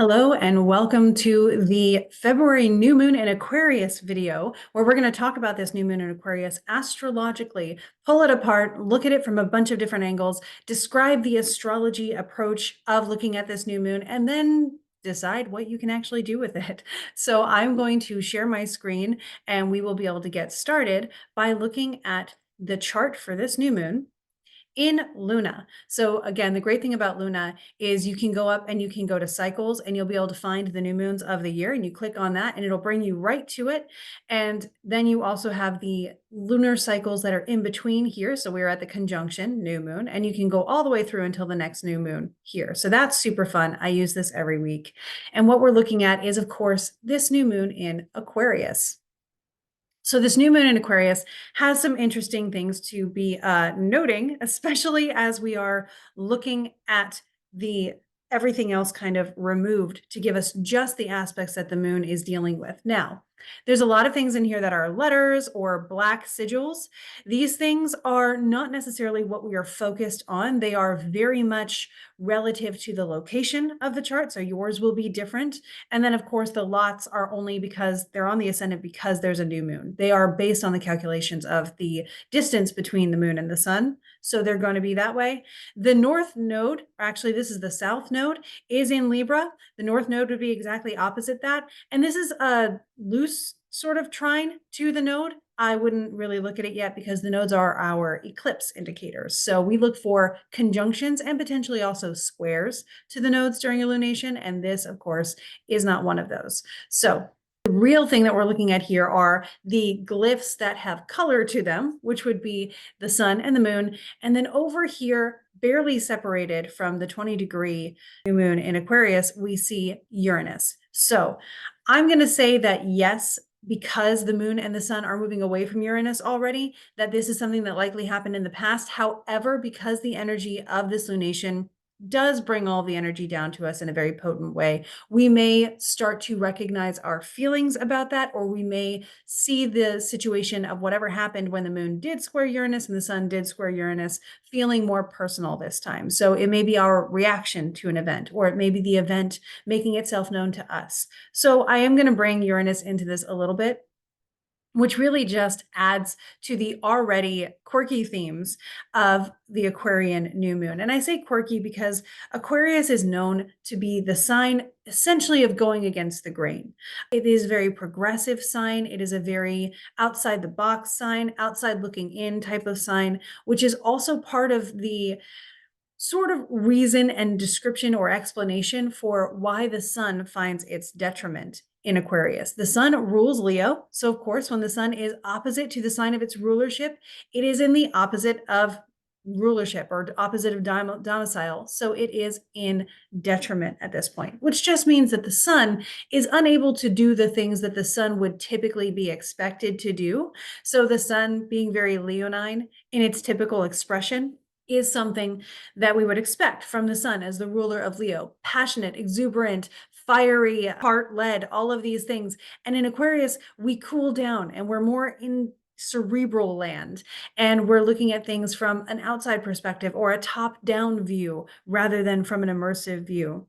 Hello and welcome to the February new moon in Aquarius video, where we're going to talk about this new moon in Aquarius astrologically, pull it apart, look at it from a bunch of different angles, describe the astrology approach of looking at this new moon, and then decide what you can actually do with it. So I'm going to share my screen and we will be able to get started by looking at the chart for this new moon in Luna. So again, the great thing about Luna is you can go up and you can go to cycles and you'll be able to find the new moons of the year, and you click on that and it'll bring you right to it. And then you also have the lunar cycles that are in between here. So we're at the conjunction new moon, and you can go all the way through until the next new moon here. So that's super fun. I use this every week. And what we're looking at is, of course, this new moon in Aquarius. So this new moon in Aquarius has some interesting things to be noting, especially as we are looking at the everything else kind of removed to give us just the aspects that the moon is dealing with. Now, there's a lot of things in here that are letters or black sigils. These things are not necessarily what we are focused on. They are very much relative to the location of the chart. So yours will be different. And then, of course, the lots are only because they're on the ascendant because there's a new moon. They are based on the calculations of the distance between the moon and the sun. So they're going to be that way. The north node, actually, this is the south node, is in Libra. The north node would be exactly opposite that. And this is a loose sort of trine to the node. I wouldn't really look at it yet because the nodes are our eclipse indicators. So we look for conjunctions and potentially also squares to the nodes during illumination. And this, of course, is not one of those. So the real thing that we're looking at here are the glyphs that have color to them, which would be the sun and the moon. And then over here, barely separated from the 20-degree new moon in Aquarius, we see Uranus. So I'm going to say that yes, because the moon and the sun are moving away from Uranus already, that this is something that likely happened in the past. However, because the energy of this lunation does bring all the energy down to us in a very potent way, we may start to recognize our feelings about that, or we may see the situation of whatever happened when the moon did square Uranus and the sun did square Uranus feeling more personal this time. So it may be our reaction to an event, or it may be the event making itself known to us. So I am going to bring Uranus into this a little bit, which really just adds to the already quirky themes of the Aquarian new moon. And I say quirky because Aquarius is known to be the sign essentially of going against the grain. It is a very progressive sign. It is a very outside the box sign, outside looking in type of sign, which is also part of the sort of reason and description or explanation for why the sun finds its detriment in Aquarius. The sun rules Leo. So, of course, when the sun is opposite to the sign of its rulership, it is in the opposite of rulership or opposite of domicile. So it is in detriment at this point, which just means that the sun is unable to do the things that the sun would typically be expected to do. So the sun, being very leonine in its typical expression, is something that we would expect from the sun as the ruler of Leo: passionate, exuberant, fiery, heart-led, all of these things. And in Aquarius, we cool down and we're more in cerebral land, and we're looking at things from an outside perspective or a top-down view rather than from an immersive view.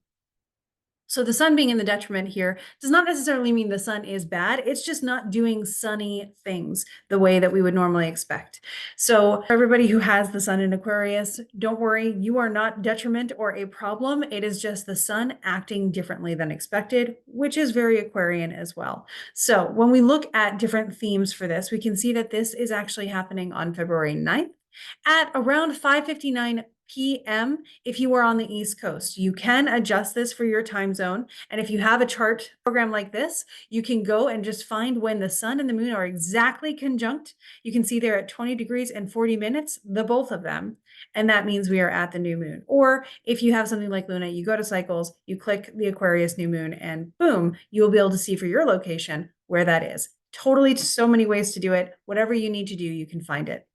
So the sun being in the detriment here does not necessarily mean the sun is bad. It's just not doing sunny things the way that we would normally expect. So for everybody who has the sun in Aquarius, don't worry, you are not detriment or a problem. It is just the sun acting differently than expected, which is very Aquarian as well. So when we look at different themes for this, we can see that this is actually happening on February 9th at around 5:59 p.m. if you are on the East Coast. You can adjust this for your time zone. And if you have a chart program like this, you can go and just find when the sun and the moon are exactly conjunct. You can see they're at 20 degrees and 40 minutes, the both of them. And that means we are at the new moon. Or if you have something like Luna, you go to cycles, you click the Aquarius new moon, and boom, you will be able to see for your location where that is. Totally so many ways to do it. Whatever you need to do, you can find it.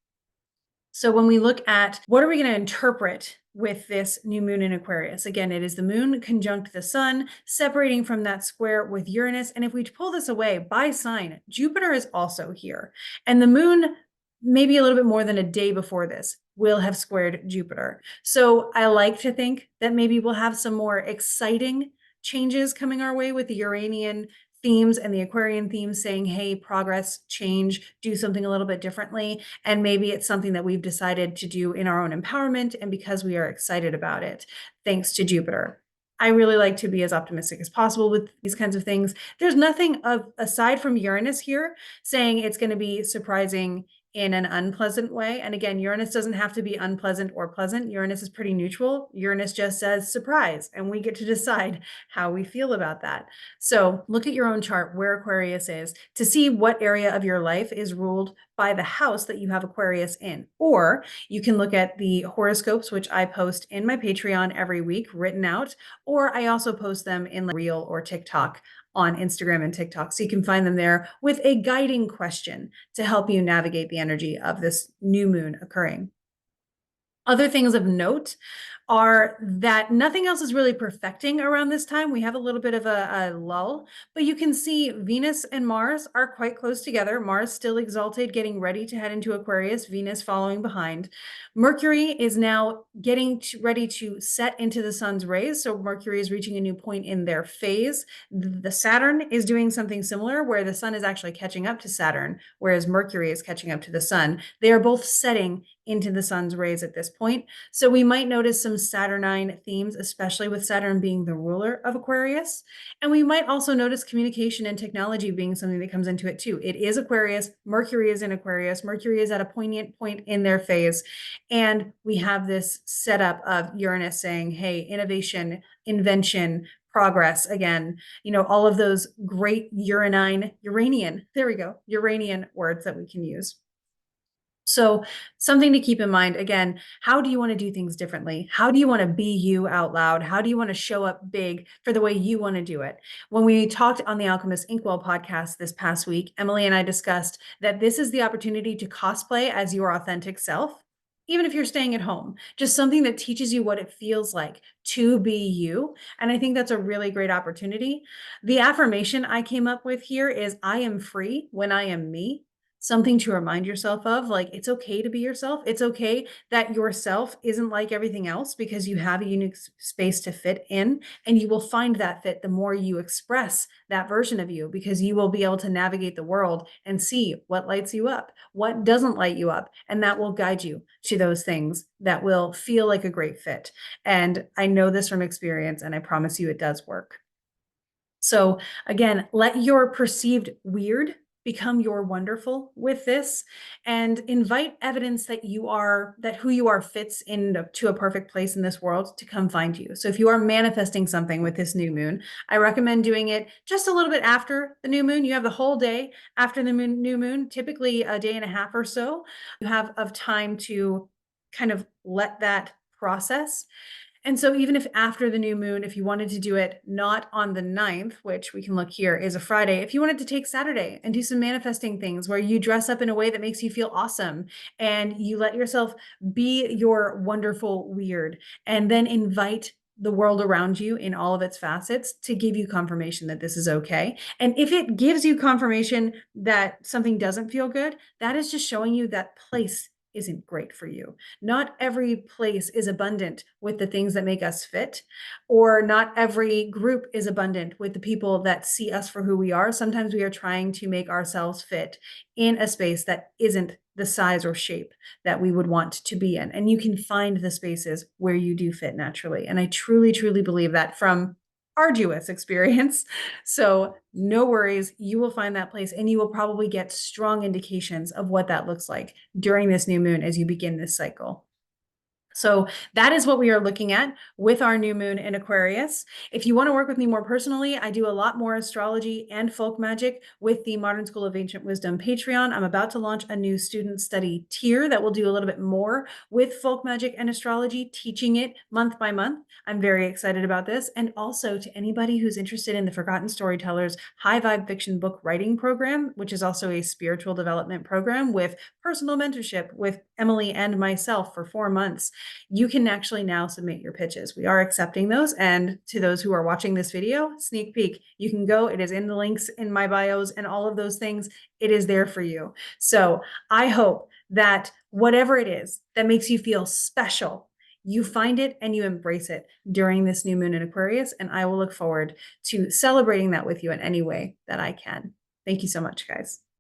So when we look at what are we going to interpret with this new moon in Aquarius, again, it is the moon conjunct the sun, separating from that square with Uranus. And if we pull this away by sign, Jupiter is also here. And the moon, maybe a little bit more than a day before this, will have squared Jupiter. So I like to think that maybe we'll have some more exciting changes coming our way with the Uranian themes and the Aquarian themes saying, hey, progress, change, do something a little bit differently. And maybe it's something that we've decided to do in our own empowerment and because we are excited about it, thanks to Jupiter. I really like to be as optimistic as possible with these kinds of things. There's nothing aside from Uranus here saying it's going to be surprising in an unpleasant way. And again, Uranus doesn't have to be unpleasant or pleasant. Uranus is pretty neutral. Uranus just says surprise, and we get to decide how we feel about that. So look at your own chart where Aquarius is to see what area of your life is ruled by the house that you have Aquarius in. Or you can look at the horoscopes, which I post in my Patreon every week, written out, or I also post them in Reel or TikTok on Instagram and TikTok. So you can find them there with a guiding question to help you navigate the energy of this new moon occurring. Other things of note are that nothing else is really perfecting around this time. We have a little bit of a lull, but you can see Venus and Mars are quite close together. Mars still exalted, getting ready to head into Aquarius, Venus following behind. Mercury is now getting ready to set into the sun's rays. So Mercury is reaching a new point in their phase. The Saturn is doing something similar where the sun is actually catching up to Saturn, whereas Mercury is catching up to the sun. They are both setting into the sun's rays at this point. So we might notice some Saturnine themes, especially with Saturn being the ruler of Aquarius. And we might also notice communication and technology being something that comes into it too. It is Aquarius. Mercury is in Aquarius. Mercury is at a poignant point in their phase. And we have this setup of Uranus saying, hey, innovation, invention, progress again, all of those great Uranian words that we can use. So something to keep in mind, again, how do you want to do things differently? How do you want to be you out loud? How do you want to show up big for the way you want to do it? When we talked on the Alchemist Inkwell podcast this past week, Emily and I discussed that this is the opportunity to cosplay as your authentic self, even if you're staying at home, just something that teaches you what it feels like to be you. And I think that's a really great opportunity. The affirmation I came up with here is I am free when I am me. Something to remind yourself of, like, it's okay to be yourself. It's okay that yourself isn't like everything else because you have a unique space to fit in, and you will find that fit the more you express that version of you, because you will be able to navigate the world and see what lights you up, what doesn't light you up, and that will guide you to those things that will feel like a great fit. And I know this from experience, and I promise you it does work. So again, let your perceived weird become your wonderful with this, and invite evidence that who you are fits into a perfect place in this world to come find you. So if you are manifesting something with this new moon, I recommend doing it just a little bit after the new moon. You have the whole day after the new moon, typically a day and a half or so you have of time to kind of let that process. And so even if after the new moon, if you wanted to do it not on the 9th, which we can look here is a Friday, if you wanted to take Saturday and do some manifesting things where you dress up in a way that makes you feel awesome and you let yourself be your wonderful weird, and then invite the world around you in all of its facets to give you confirmation that this is okay. And if it gives you confirmation that something doesn't feel good, that is just showing you that place isn't great for you. Not every place is abundant with the things that make us fit, or not every group is abundant with the people that see us for who we are. Sometimes we are trying to make ourselves fit in a space that isn't the size or shape that we would want to be in. And you can find the spaces where you do fit naturally. And I truly, truly believe that from arduous experience. So no worries, you will find that place, and you will probably get strong indications of what that looks like during this new moon as you begin this cycle. So that is what we are looking at with our new moon in Aquarius. If you want to work with me more personally, I do a lot more astrology and folk magic with the Modern School of Ancient Wisdom Patreon. I'm about to launch a new student study tier that will do a little bit more with folk magic and astrology, teaching it month by month. I'm very excited about this. And also to anybody who's interested in the Forgotten Storytellers High Vibe Fiction Book Writing Program, which is also a spiritual development program with personal mentorship with Emily and myself for 4 months. You can actually now submit your pitches. We are accepting those. And to those who are watching this video, sneak peek, you can go. It is in the links in my bios and all of those things. It is there for you. So I hope that whatever it is that makes you feel special, you find it and you embrace it during this new moon in Aquarius. And I will look forward to celebrating that with you in any way that I can. Thank you so much, guys.